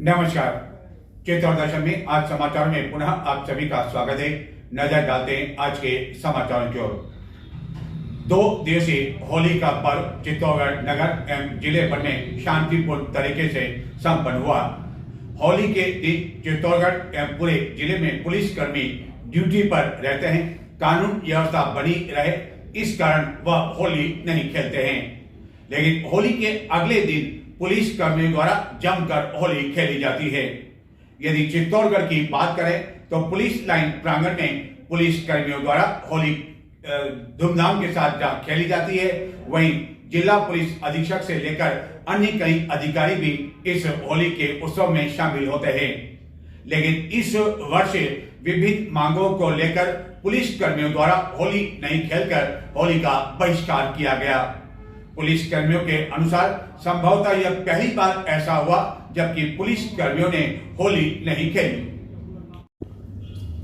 नमस्कार। चित्तौड़ दर्शन में आज समाचार में पुनः आप सभी का स्वागत है। नजर डालते हैं आज के समाचारों की ओर। 2 दिवसीय होली का पर्व चित्तौड़गढ़ नगर एवं जिले भर में शांतिपूर्ण तरीके से संपन्न हुआ। होली के दिन चित्तौड़गढ़ एवं पूरे जिले में पुलिसकर्मी ड्यूटी पर रहते हैं। कानून व्यवस्था बनी रहे इस कारण वह होली नहीं खेलते हैं, लेकिन होली के अगले दिन पुलिस कर्मियों द्वारा जमकर होली खेली जाती है। यदि चित्तौड़गढ़ की बात करें तो पुलिस लाइन प्रांगण में पुलिस कर्मियों द्वारा होली धूमधाम के साथ खेली जाती है। वहीं जिला पुलिस अधीक्षक से लेकर अन्य कई अधिकारी भी इस होली के उत्सव में शामिल होते हैं, लेकिन इस वर्ष विभिन्न मांगों को लेकर पुलिस कर्मियों द्वारा होली नहीं खेलकर होली का बहिष्कार किया गया। पुलिस कर्मियों के अनुसार संभवतः यह पहली बार ऐसा हुआ जबकि पुलिस कर्मियों ने होली नहीं खेली।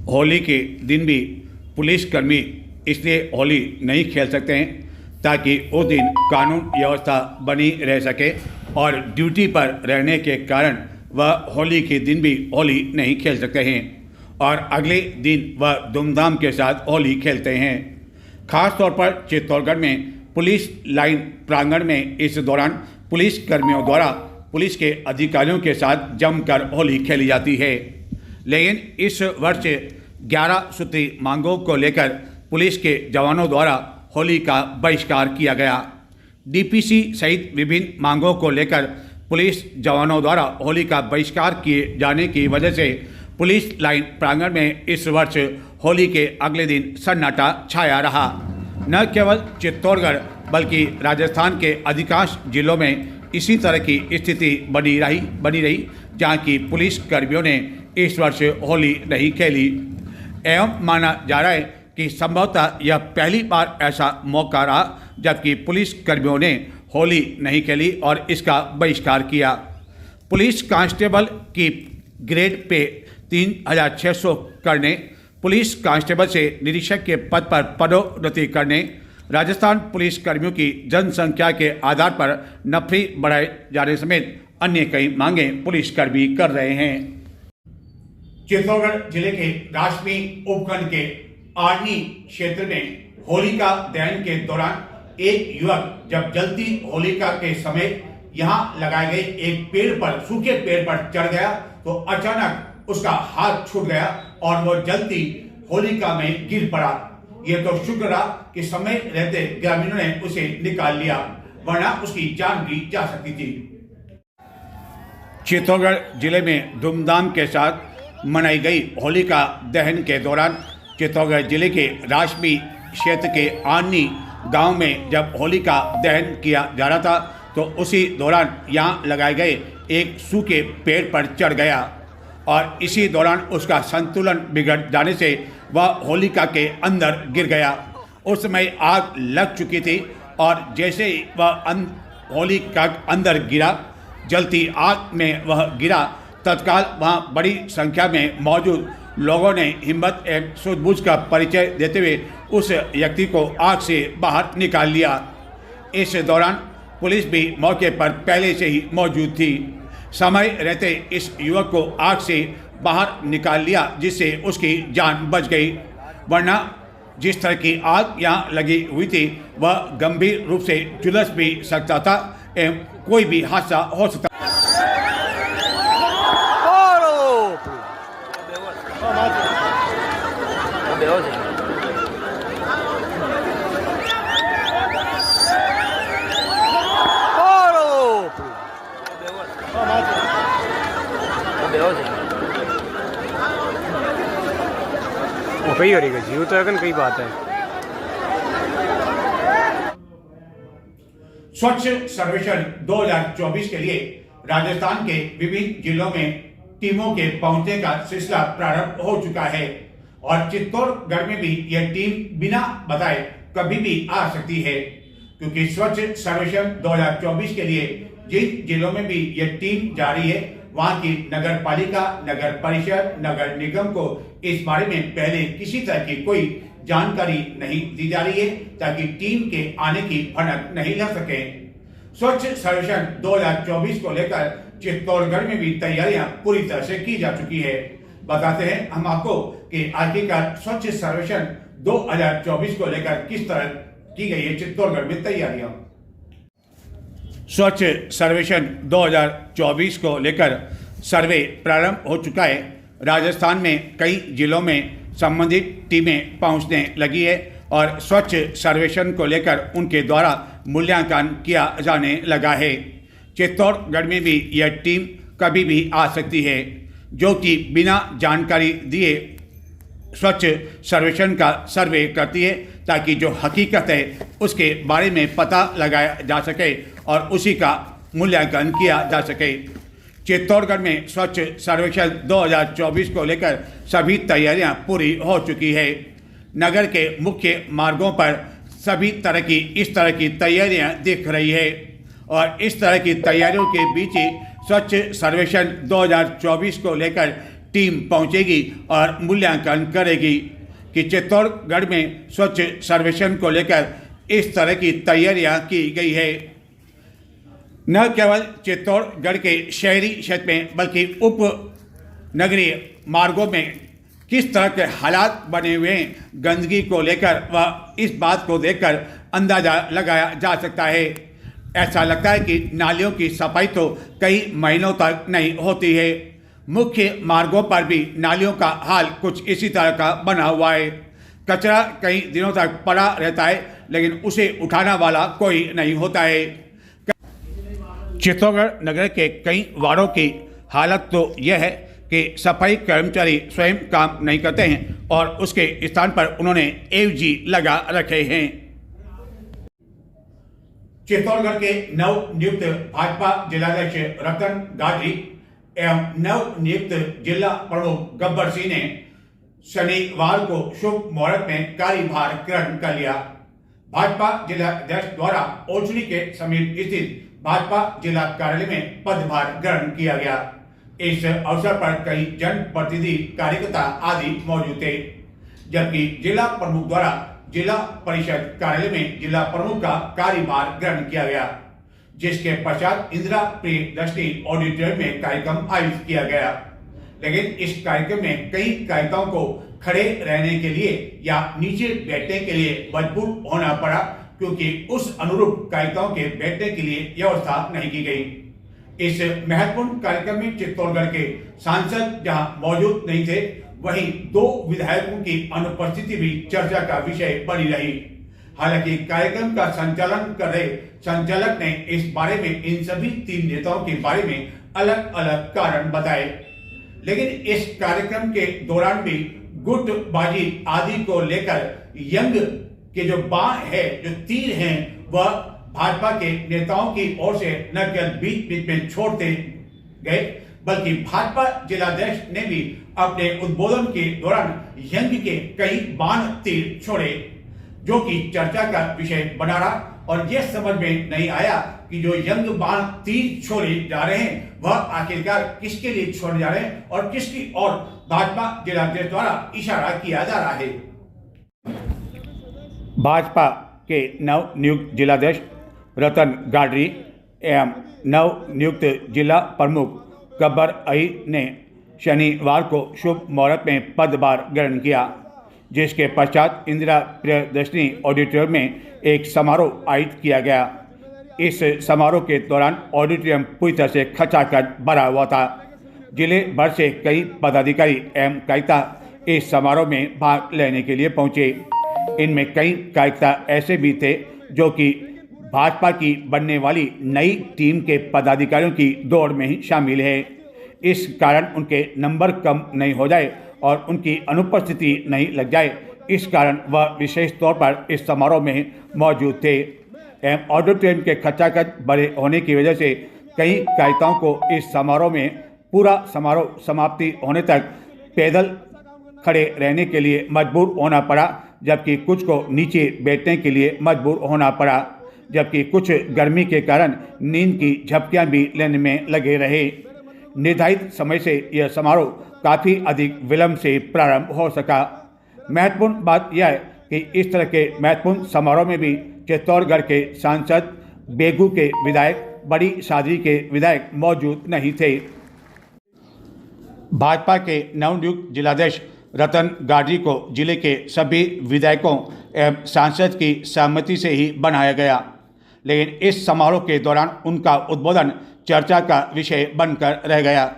होली के दिन भी पुलिस कर्मी इसलिए होली नहीं खेल सकते हैं ताकि उस दिन कानून व्यवस्था बनी रह सके और ड्यूटी पर रहने के कारण वह होली के दिन भी होली नहीं खेल सकते हैं और अगले दिन वह धूमधाम के साथ होली खेलते हैं। खास तौर पर चित्तौड़गढ़ में पुलिस लाइन प्रांगण में इस दौरान पुलिस कर्मियों द्वारा पुलिस के अधिकारियों के साथ जमकर होली खेली जाती है। लेकिन इस वर्ष 11 सूत्री मांगों को लेकर पुलिस के जवानों द्वारा होली का बहिष्कार किया गया। डीपीसी सहित विभिन्न मांगों को लेकर पुलिस जवानों द्वारा होली का बहिष्कार किए जाने की वजह से पुलिस लाइन प्रांगण में इस वर्ष होली के अगले दिन सन्नाटा छाया रहा। न केवल चित्तौड़गढ़ बल्कि राजस्थान के अधिकांश जिलों में इसी तरह की स्थिति बनी रही जहां की पुलिस कर्मियों ने इस वर्ष होली नहीं खेली एवं माना जा रहा है कि संभवतः यह पहली बार ऐसा मौका रहा जबकि पुलिस कर्मियों ने होली नहीं खेली और इसका बहिष्कार किया। पुलिस कांस्टेबल की ग्रेड पे 3600 करने, पुलिस कांस्टेबल से निरीक्षक के पद पर पदोन्नति करने, राजस्थान पुलिस कर्मियों की जनसंख्या के आधार पर नफरी बढ़ाए जाने समेत अन्य कई मांगे पुलिसकर्मी कर रहे हैं। चित्तौड़गढ़ जिले के राशमी उपखंड के आर्नी क्षेत्र में होलिका दहन के दौरान एक युवक जब जलती होलिका के समय यहां लगाए गए एक पेड़ पर, सूखे पेड़ पर चढ़ गया तो अचानक उसका हाथ छूट गया और वो जलती होलिका में गिर पड़ा। यह तो शुक्र रहा कि समय रहते ग्रामीणों ने उसे निकाल लिया, वरना उसकी जान भी जा सकती थी। चित्तौड़गढ़ जिले में धूमधाम के साथ मनाई गई होलिका दहन के दौरान चित्तौड़गढ़ जिले के राशमी क्षेत्र के आनी गांव में जब होलिका दहन किया जा रहा था तो उसी दौरान यहां लगाए गए एक सूखे पेड़ पर चढ़ गया और इसी दौरान उसका संतुलन बिगड़ जाने से वह होलिका के अंदर गिर गया। उस समय आग लग चुकी थी और जैसे ही वह होलिका अंदर गिरा, जलती आग में वह गिरा, तत्काल वहाँ बड़ी संख्या में मौजूद लोगों ने हिम्मत एवं सूझबूझ का परिचय देते हुए उस व्यक्ति को आग से बाहर निकाल लिया। इस दौरान पुलिस भी मौके पर पहले से ही मौजूद थी। समय रहते इस युवक को आग से बाहर निकाल लिया जिससे उसकी जान बच गई, वरना जिस तरह की आग यहाँ लगी हुई थी वह गंभीर रूप से झुलस भी सकता था एवं कोई भी हादसा हो सकता। कई हो रही है जीव तो अगन कई बात है। स्वच्छ सर्वेक्षण 2024 के लिए राजस्थान के विभिन्न जिलों में टीमों के पहुंचने का सिलसिला प्रारंभ हो चुका है और चित्तौड़गढ़ में भी यह टीम बिना बताए कभी भी आ सकती है, क्योंकि स्वच्छ सर्वेक्षण 2024 के लिए जिन जिलों में भी यह टीम जा रही है वहां की नगर पालिका, नगर परिषद, नगर निगम को इस बारे में पहले किसी तरह की कोई जानकारी नहीं दी जा रही है ताकि टीम के आने की भनक नहीं लग सके। स्वच्छ सर्वेक्षण 2024 को लेकर चित्तौड़गढ़ में भी तैयारियां पूरी तरह से की जा चुकी है। बताते हैं हम आपको कि आखिरकार स्वच्छ सर्वेक्षण 2024 को लेकर किस तरह की गई है चित्तौड़गढ़ में तैयारियां। स्वच्छ सर्वेक्षण 2024 को लेकर सर्वे प्रारंभ हो चुका है। राजस्थान में कई जिलों में संबंधित टीमें पहुंचने लगी है और स्वच्छ सर्वेक्षण को लेकर उनके द्वारा मूल्यांकन किया जाने लगा है। चित्तौड़गढ़ में भी यह टीम कभी भी आ सकती है जो कि बिना जानकारी दिए स्वच्छ सर्वेक्षण का सर्वे करती है, ताकि जो हकीकत है उसके बारे में पता लगाया जा सके और उसी का मूल्यांकन किया जा सके। चित्तौड़गढ़ में स्वच्छ सर्वेक्षण 2024 को लेकर सभी तैयारियां पूरी हो चुकी है। नगर के मुख्य मार्गों पर सभी तरह की इस तरह की तैयारियां दिख रही है और इस तरह की तैयारियों के बीच ही स्वच्छ सर्वेक्षण 2024 को लेकर टीम पहुंचेगी और मूल्यांकन करेगी कि चित्तौड़गढ़ में स्वच्छ सर्वेक्षण को लेकर इस तरह की तैयारियां की गई है। न केवल चित्तौड़गढ़ के शहरी क्षेत्र में बल्कि उप नगरीय मार्गों में किस तरह के हालात बने हुए हैं गंदगी को लेकर, वह इस बात को देखकर अंदाज़ा लगाया जा सकता है। ऐसा लगता है कि नालियों की सफाई तो कई महीनों तक नहीं होती है। मुख्य मार्गों पर भी नालियों का हाल कुछ इसी तरह का बना हुआ है। कचरा कई दिनों तक पड़ा रहता है लेकिन उसे उठाने वाला कोई नहीं होता है। चित्तौड़गढ़ नगर के कई वार्डों की हालत तो यह है कि सफाई कर्मचारी स्वयं काम नहीं करते हैं और उसके स्थान पर उन्होंने एवजी लगा रखे हैं। चित्तौड़गढ़ के नव नियुक्त भाजपा जिलाध्यक्ष रतन गाजी एवं नव नियुक्त जिला प्रमुख गब्बर सिंह ने शनिवार को शुभ मुहूर्त में कार्यभार ग्रहण कर लिया। भाजपा जिलाध्यक्ष द्वारा ओछड़ी के समीप स्थित भाजपा जिला कार्यालय में पदभार ग्रहण किया गया। इस अवसर पर कई जनप्रतिनिधि, कार्यकर्ता आदि मौजूद थे, जबकि जिला प्रमुख द्वारा जिला परिषद कार्यालय में जिला प्रमुख का कार्यभार ग्रहण किया गया, जिसके पश्चात इंदिरा प्रियदर्शनी ऑडिटोरियम में कार्यक्रम आयोजित किया गया। लेकिन इस कार्यक्रम में कई कार्यकर्ताओं को खड़े रहने के लिए या नीचे बैठने के लिए मजबूर होना पड़ा, क्योंकि उस अनुरूप कार्यकर्ताओं के बैठने के लिए व्यवस्था नहीं की गई। इस महत्वपूर्ण कार्यक्रम में चित्तौड़गढ़ के सांसद जहां मौजूद नहीं थे, वहीं 2 विधायकों की अनुपस्थिति भी चर्चा का विषय बनी रही। हालांकि कार्यक्रम का संचालन कर रहे संचालक ने इस बारे में इन सभी 3 नेताओं के बारे में अलग अलग कारण बताए, लेकिन इस कार्यक्रम के दौरान भी गुटबाजी आदि को लेकर यंग के जो बाण है, जो तीर हैं, वह भाजपा के नेताओं की ओर से न केवल बीच बीच में छोड़ते गए, बल्कि भाजपा जिलाध्यक्ष ने भी अपने उद्बोधन के दौरान यंग के कई बाण तीर छोड़े, जो कि चर्चा का विषय बना रहा। और यह समझ में नहीं आया कि जो यंग बाण तीर छोड़े जा रहे हैं वह आखिरकार किसके लिए छोड़े जा रहे हैं और किसकी ओर भाजपा जिलाध्यक्ष द्वारा इशारा किया जा रहा है। भाजपा के नव नियुक्त जिलाध्यक्ष रतन गाडरी एवं नव नियुक्त जिला प्रमुख गब्बर आई ने शनिवार को शुभ मुहूर्त में पदभार ग्रहण किया, जिसके पश्चात इंदिरा प्रियदर्शनी ऑडिटोरियम में एक समारोह आयोजित किया गया। इस समारोह के दौरान ऑडिटोरियम पूरी तरह से खचाखच भरा हुआ था। जिले भर से कई पदाधिकारी एवं कार्यकर्ता इस समारोह में भाग लेने के लिए पहुंचे। इनमें कई कार्यकर्ता ऐसे भी थे जो कि भाजपा की बनने वाली नई टीम के पदाधिकारियों की दौड़ में ही शामिल है। इस कारण उनके नंबर कम नहीं हो जाए और उनकी अनुपस्थिति नहीं लग जाए, इस कारण वह विशेष तौर पर इस समारोह में मौजूद थे। एवं ऑडिटोरियम के खचाखच भरे होने की वजह से कई कार्यकर्ताओं को इस समारोह में पूरा समारोह समाप्ति होने तक पैदल खड़े रहने के लिए मजबूर होना पड़ा, जबकि कुछ को नीचे बैठने के लिए मजबूर होना पड़ा, जबकि कुछ गर्मी के कारण नींद की झपकियां भी लेने में लगे रहे। निर्धारित समय से यह समारोह काफ़ी अधिक विलंब से प्रारंभ हो सका। महत्वपूर्ण बात यह है कि इस तरह के महत्वपूर्ण समारोह में भी चित्तौड़गढ़ के सांसद, बेगू के विधायक बड़ी शादी के विधायक मौजूद नहीं थे। भाजपा के नवनियुक्त जिलाध्यक्ष रतन गाडरी को जिले के सभी विधायकों एवं सांसद की सहमति से ही बनाया गया, लेकिन इस समारोह के दौरान उनका उद्बोधन चर्चा का विषय बनकर रह गया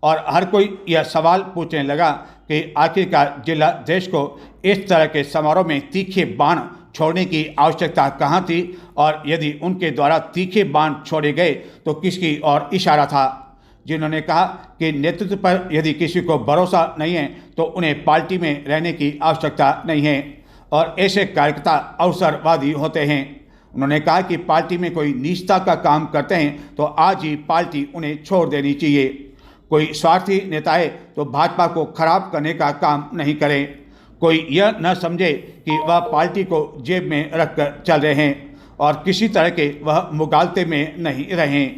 और हर कोई यह सवाल पूछने लगा कि आखिरकार जिलाध्यक्ष को इस तरह के समारोह में तीखे बाण छोड़ने की आवश्यकता कहाँ थी और यदि उनके द्वारा तीखे बाण छोड़े गए तो किसकी ओर इशारा था। जिन्होंने कहा कि नेतृत्व पर यदि किसी को भरोसा नहीं है तो उन्हें पार्टी में रहने की आवश्यकता नहीं है और ऐसे कार्यकर्ता अवसरवादी होते हैं। उन्होंने कहा कि पार्टी में कोई निष्ठा का काम करते हैं तो आज ही पार्टी उन्हें छोड़ देनी चाहिए। कोई स्वार्थी नेता है तो भाजपा को खराब करने का काम नहीं करे। कोई यह न समझे कि वह पार्टी को जेब में रखकर चल रहे हैं और किसी तरह के वह मुगालते में नहीं रहें।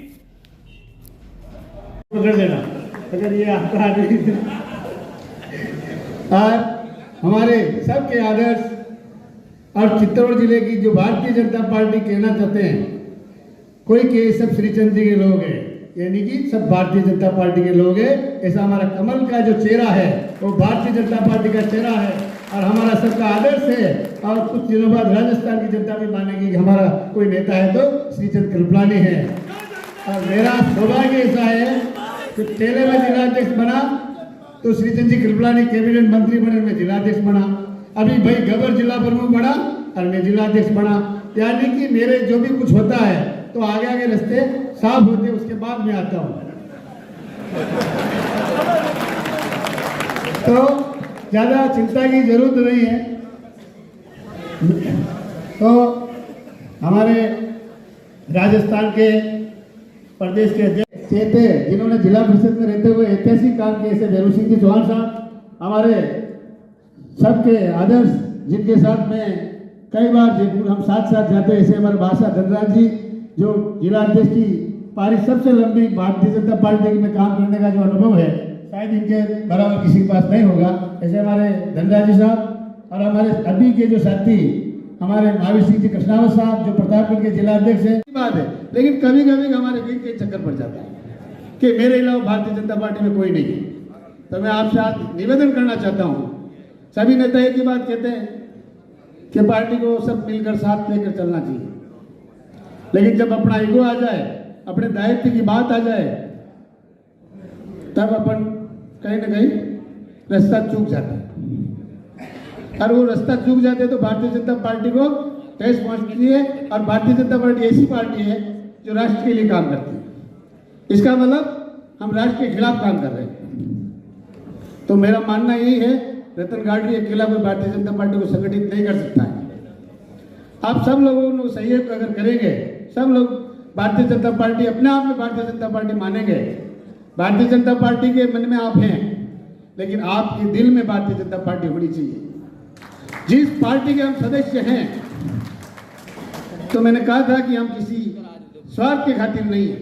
पकड़ देना अगर ये आपका और हमारे सबके आदर्श और चित्तौड़ जिले की जो भारतीय जनता पार्टी कहना चाहते हैं, कोई के सब श्रीचंद जी के लोग हैं, यानी कि सब भारतीय जनता पार्टी के लोग हैं। ऐसा हमारा कमल का जो चेहरा है वो भारतीय जनता पार्टी का चेहरा है और हमारा सबका आदर्श है। और कुछ दिनों बाद राजस्थान की जनता भी मानेगी कि हमारा कोई नेता है तो श्रीचंद कृपलानी है। और मेरा सौभाग्य ऐसा है कि पहले मैं जिलाध्यक्ष बना तो श्रीचंद जी कृपलानी कैबिनेट मंत्री बने, मैं जिलाध्यक्ष बना। अभी भाई गबर जिला प्रमुख बना और मैं जिलाध्यक्ष बना। यानी कि मेरे जो भी कुछ होता है तो आगे आगे रास्ते साफ होते, उसके बाद मैं आता हूँ। तो ज्यादा चिंता की जरूरत नहीं है। तो हमारे राजस्थान के प्रदेश के अध्यक्ष थे जिन्होंने जिला परिषद में रहते हुए ऐतिहासिक काम किए, ऐसे भैरू सिंह जी चौहान साहब हमारे सबके आदर्श, जिनके साथ में कई बार जयपुर हम साथ साथ जाते हैं। ऐसे हमारे भाषा धनराज जी जो जिला अध्यक्ष की पारी सबसे लंबी भारतीय जनता पार्टी में काम करने का जो अनुभव है शायद इनके बराबर किसी के पास नहीं होगा। ऐसे हमारे धनराज जी साहब और हमारे अभी के जो साथी हमारे महावीर सिंह जी कृष्णावत साहब जो प्रतापगढ़ के जिला अध्यक्ष है, बात है। लेकिन कभी कभी हमारे कई चक्कर पड़ जाता है कि मेरे अलावा भारतीय जनता पार्टी में कोई नहीं है। तो मैं आपसे आज निवेदन करना चाहता हूँ, सभी नेता एक ही बात कहते हैं कि पार्टी को सब मिलकर साथ लेकर चलना चाहिए, लेकिन जब अपना ईगो आ जाए, अपने दायित्व की बात आ जाए, तब अपन कहीं ना कहीं रास्ता चूक जाता है। और वो रास्ता चूक जाते तो भारतीय जनता पार्टी को ठेस पहुंचती है। और भारतीय जनता पार्टी ऐसी पार्टी है जो राष्ट्र के लिए काम करती है। इसका मतलब हम राष्ट्र के खिलाफ काम कर रहे हैं। तो मेरा मानना यही है, रतन गाडरी अकेला कोई भारतीय जनता पार्टी को संगठित नहीं कर सकता है। आप सब लोगों को सहयोग अगर करेंगे, सब लोग भारतीय जनता पार्टी अपने आप में भारतीय जनता पार्टी मानेंगे। भारतीय जनता पार्टी के मन में आप हैं, लेकिन आपके दिल में भारतीय जनता पार्टी होनी चाहिए। जिस पार्टी के हम सदस्य हैं, तो मैंने कहा था कि हम किसी स्वार्थ के खातिर नहीं है।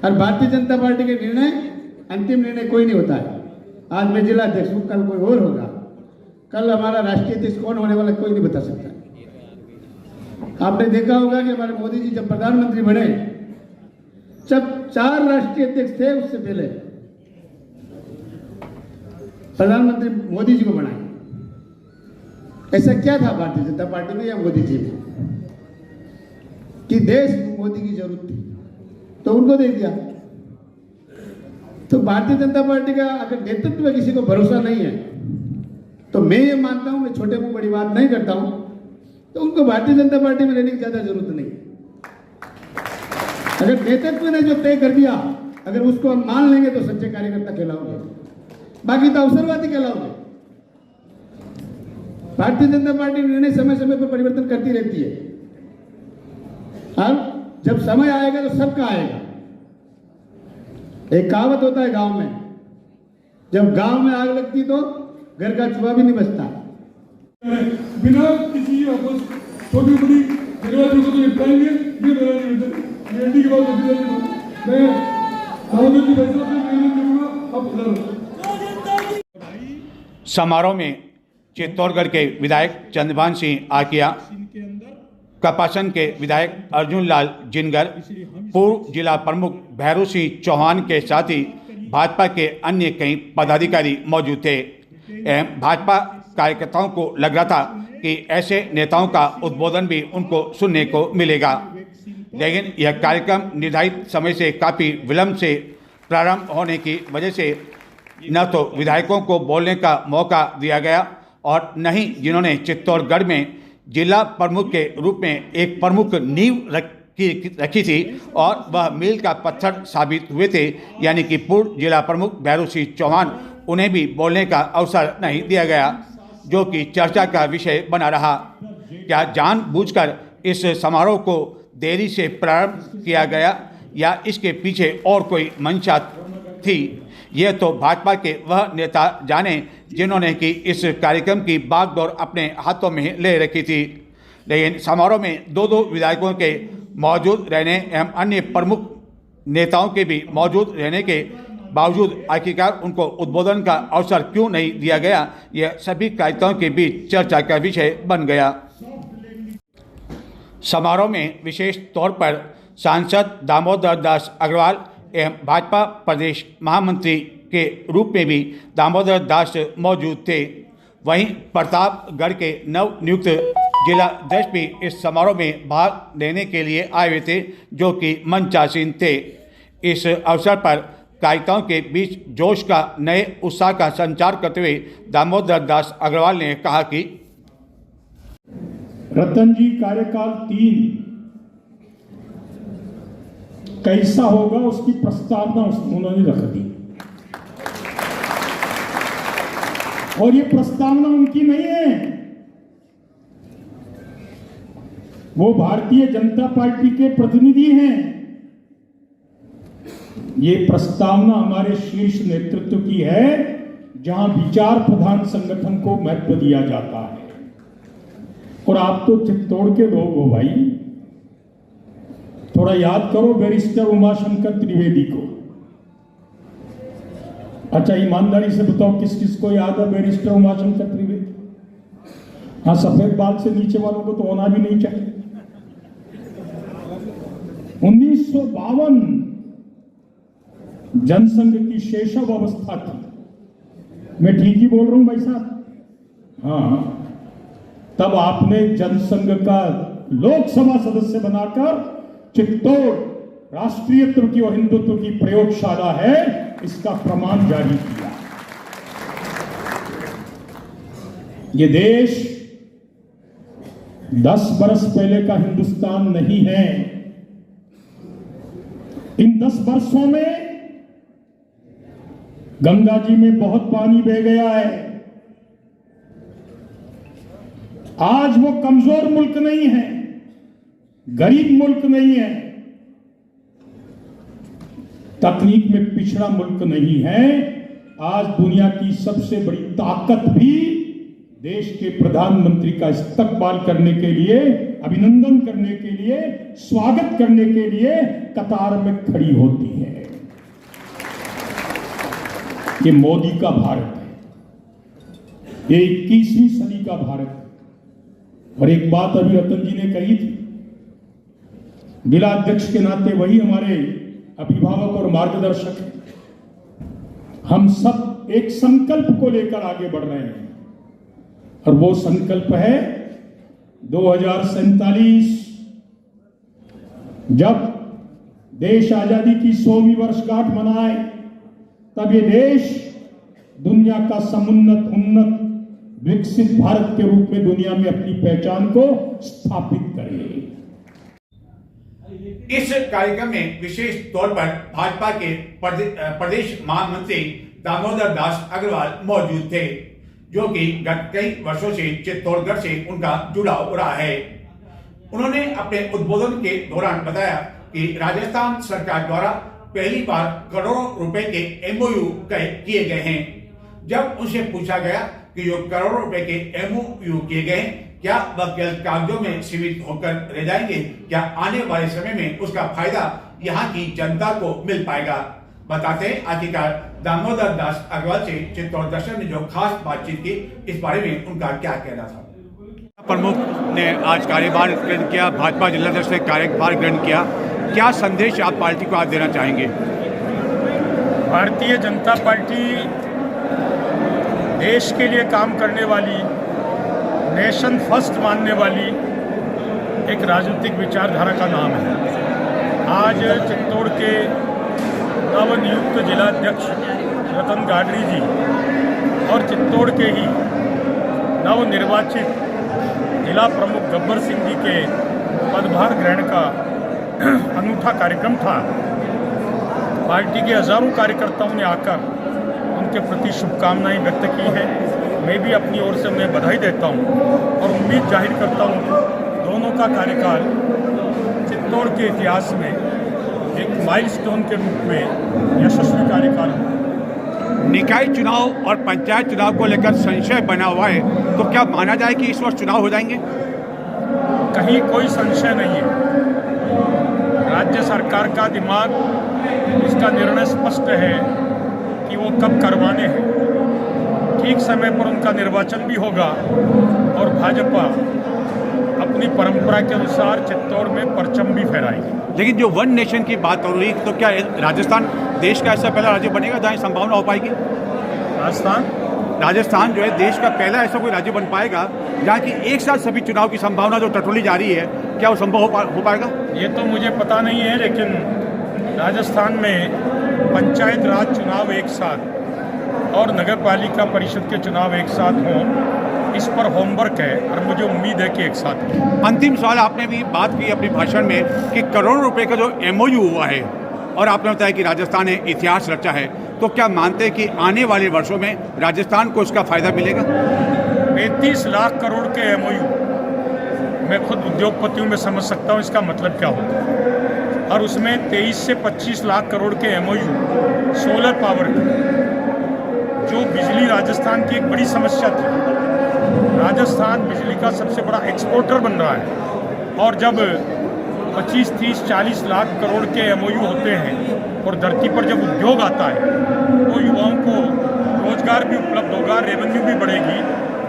और भारतीय जनता पार्टी के निर्णय अंतिम निर्णय कोई नहीं होता है। आज मैं जिला अध्यक्ष हूँ, कल कोई और होगा, कल हमारा राष्ट्रीय अध्यक्ष कौन होने वाला कोई नहीं बता सकता। आपने देखा होगा कि हमारे मोदी जी जब प्रधानमंत्री बने, जब 4 राष्ट्रीय अध्यक्ष थे, उससे पहले प्रधानमंत्री मोदी जी को बनाए। ऐसा क्या था भारतीय जनता पार्टी में या मोदी जी में कि देश मोदी की जरूरत थी तो उनको दे दिया। तो भारतीय जनता पार्टी का अगर नेतृत्व में किसी को भरोसा नहीं है, तो मैं ये मानता हूं, मैं छोटे मुंह बड़ी बात नहीं करता हूं, तो उनको भारतीय जनता पार्टी में रहने की ज्यादा जरूरत नहीं। अगर नेतृत्व ने जो तय कर दिया, अगर उसको हम मान लेंगे तो सच्चे कार्यकर्ता कहलाओगे, बाकी तो अवसरवादी कहलाओगे। भारतीय जनता पार्टी निर्णय समय समय पर परिवर्तन करती रहती है। अब जब समय आएगा तो सबका आएगा। एक कहावत होता है गांव में, जब गांव में आग लगती तो घर का चूहा भी नहीं बचता। बिना किसी छोटी बड़ी जरूरतों को तो निपटाएंगे, ये मेरा निवेदन के बाद मैं सावधानी की फैसला से निवेदन करूंगा। अब समारोह में चित्तौड़गढ़ के विधायक चंद्रभान सिंह आकिया, कपासन के विधायक अर्जुन लाल जिनगर, पूर्व जिला प्रमुख भैरू सिंह चौहान के साथ ही भाजपा के अन्य कई पदाधिकारी मौजूद थे। भाजपा कार्यकर्ताओं को लग रहा था कि ऐसे नेताओं का उद्बोधन भी उनको सुनने को मिलेगा, लेकिन यह कार्यक्रम निर्धारित समय से काफ़ी विलंब से प्रारंभ होने की वजह से न तो विधायकों को बोलने का मौका दिया गया और न ही जिन्होंने चित्तौड़गढ़ में जिला प्रमुख के रूप में एक प्रमुख नींव रखी थी और वह मील का पत्थर साबित हुए थे, यानी कि पूर्व जिला प्रमुख भैरू सिंह चौहान, उन्हें भी बोलने का अवसर नहीं दिया गया, जो कि चर्चा का विषय बना रहा। क्या जानबूझकर इस समारोह को देरी से प्रारंभ किया गया या इसके पीछे और कोई मंशा थी, यह तो भाजपा के वह नेता जाने जिन्होंने कि इस कार्यक्रम की बागडोर अपने हाथों में ले रखी थी। लेकिन समारोह में दो विधायकों के मौजूद रहने एवं अन्य प्रमुख नेताओं के भी मौजूद रहने के बावजूद आखिरकार उनको उद्बोधन का अवसर क्यों नहीं दिया गया, यह सभी कार्यकर्ताओं के बीच चर्चा का विषय बन गया। समारोह में विशेष तौर पर सांसद दामोदर दास अग्रवाल एवं भाजपा प्रदेश महामंत्री के रूप में भी दामोदर दास मौजूद थे। वहीं प्रतापगढ़ के नवनियुक्त जिला अध्यक्ष भी इस समारोह में भाग लेने के लिए आए हुए थे, जो कि मंचासीन थे। इस अवसर पर कार्यकर्ताओं के बीच जोश का नए उत्साह का संचार करते हुए दामोदर दास अग्रवाल ने कहा कि रतन जी कार्यकाल 3 कैसा होगा उसकी प्रस्तावना उन्होंने रख दी, और ये प्रस्तावना उनकी नहीं है, वो भारतीय जनता पार्टी के प्रतिनिधि हैं। ये प्रस्तावना हमारे शीर्ष नेतृत्व की है, जहां विचार प्रधान संगठन को महत्व दिया जाता है। और आप तो चित्तौड़ के लोग हो भाई, थोड़ा याद करो बैरिस्टर उमाशंकर त्रिवेदी को। अच्छा ईमानदारी से बताओ किस किस को याद है बैरिस्टर उमाशंकर त्रिवेदी? हाँ, सफेद बाल से नीचे वालों को तो होना भी नहीं चाहिए। 1952 जनसंघ की शैशव अवस्था थी, मैं ठीक ही बोल रहा हूं भाई साहब? हाँ, तब आपने जनसंघ का लोकसभा सदस्य बनाकर चित्तौड़ राष्ट्रीयत्व की और हिंदुत्व की प्रयोगशाला है, इसका प्रमाण जारी किया। ये देश 10 बरस पहले का हिंदुस्तान नहीं है। इन 10 वर्षों में गंगा जी में बहुत पानी बह गया है। आज वो कमजोर मुल्क नहीं है, गरीब मुल्क नहीं है, तकनीक में पिछड़ा मुल्क नहीं है। आज दुनिया की सबसे बड़ी ताकत भी देश के प्रधानमंत्री का इस्तकबाल करने के लिए, अभिनंदन करने के लिए, स्वागत करने के लिए कतार में खड़ी होती है। ये मोदी का भारत है, ये 21वीं सदी का भारत है। और एक बात अभी रतन जी ने कही थी, जिला अध्यक्ष के नाते वही हमारे अभिभावक और मार्गदर्शक हैं। हम सब एक संकल्प को लेकर आगे बढ़ रहे हैं, और वो संकल्प है 2047 जब देश आजादी की 100वीं वर्षगांठ मनाए, तब ये देश दुनिया का समुन्नत, उन्नत, विकसित भारत के रूप में दुनिया में अपनी पहचान को स्थापित करे। इस कार्यक्रम में विशेष तौर पर भाजपा के प्रदेश महामंत्री दामोदर दास अग्रवाल मौजूद थे, जो कि गत कई वर्षों से चित्तौड़गढ़ से उनका जुड़ाव रहा है। उन्होंने अपने उद्बोधन के दौरान बताया कि राजस्थान सरकार द्वारा पहली बार करोड़ों रुपए के एमओयू किए गए हैं। जब उनसे पूछा गया कि जो करोड़ों रुपए के एमओयू किए गए हैं, क्या वह केवल कागजों में सीमित होकर रह जाएंगे, क्या आने वाले समय में उसका फायदा यहाँ की जनता को मिल पाएगा? बताते हैं आखिरकार दामोदर दास अग्रवाल से चित्तौड़ दर्शन ने जो खास बातचीत की, इस बारे में उनका क्या कहना था। प्रमुख ने आज कार्यभार ग्रहण किया, भाजपा जिलाध्यक्ष ने कार्यभार ग्रहण किया। क्या संदेश आप पार्टी को आज देना चाहेंगे? भारतीय जनता पार्टी देश के लिए काम करने वाली, नेशन फर्स्ट मानने वाली एक राजनीतिक विचारधारा का नाम है। आज चित्तौड़ के नवनियुक्त जिलाध्यक्ष रतन गाडरी जी और चित्तौड़ के ही नवनिर्वाचित जिला प्रमुख गब्बर सिंह जी के पदभार ग्रहण का अनूठा कार्यक्रम था। पार्टी के हजारों कार्यकर्ताओं ने आकर उनके प्रति शुभकामनाएं व्यक्त की हैं। मैं भी अपनी ओर से उन्हें बधाई देता हूं और उम्मीद जाहिर करता हूं दोनों का कार्यकाल चित्तौड़ के इतिहास में एक माइलस्टोन के रूप में यशस्वी कार्यकाल हो। निकाय चुनाव और पंचायत चुनाव को लेकर संशय बना हुआ है, तो क्या माना जाए कि इस वर्ष चुनाव हो जाएंगे? कहीं कोई संशय नहीं है। राज्य सरकार का दिमाग, इसका निर्णय स्पष्ट है कि वो कब करवाने हैं। ठीक समय पर उनका निर्वाचन भी होगा और भाजपा अपनी परंपरा के अनुसार चित्तौड़ में परचम भी फहराएगी। लेकिन जो वन नेशन की बात हो रही है, तो क्या राजस्थान देश का ऐसा पहला राज्य बनेगा जहाँ संभावना हो पाएगी? राजस्थान जो है देश का पहला ऐसा कोई राज्य बन पाएगा जहाँ की एक साथ सभी चुनाव की संभावना जो टटोली जा रही है, क्या वो संभव हो पाएगा? ये तो मुझे पता नहीं है, लेकिन राजस्थान में पंचायत राज चुनाव एक साथ और नगर पालिका परिषद के चुनाव एक साथ हों, इस पर होमवर्क है और मुझे उम्मीद है कि एक साथ हों। अंतिम सवाल, आपने भी बात की अपने भाषण में कि करोड़ों रुपए का जो MOU हुआ है और आपने बताया कि राजस्थान ने इतिहास रचा है, तो क्या मानते हैं कि आने वाले वर्षों में राजस्थान को इसका फायदा मिलेगा? 35 लाख करोड़ के MOU, मैं खुद उद्योगपति हूँ, मैं समझ सकता हूँ इसका मतलब क्या होता है। और उसमें 23 से 25 लाख करोड़ के MOU सोलर पावर के, जो बिजली राजस्थान की एक बड़ी समस्या थी। राजस्थान बिजली का सबसे बड़ा एक्सपोर्टर बन रहा है और जब 25, 30, 40 लाख करोड़ के MOU होते हैं और धरती पर जब उद्योग आता है तो युवाओं को रोजगार भी उपलब्ध होगा, रेवेन्यू भी बढ़ेगी,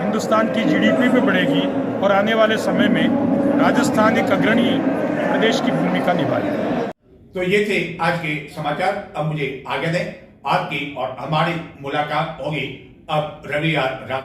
हिंदुस्तान की GDP भी बढ़ेगी और आने वाले समय में राजस्थान एक अग्रणी प्रदेश की भूमिका निभाएगा। तो ये थे आज के समाचार। अब मुझे आगे दें, आपकी और हमारी मुलाकात होगी अब रविवार रात।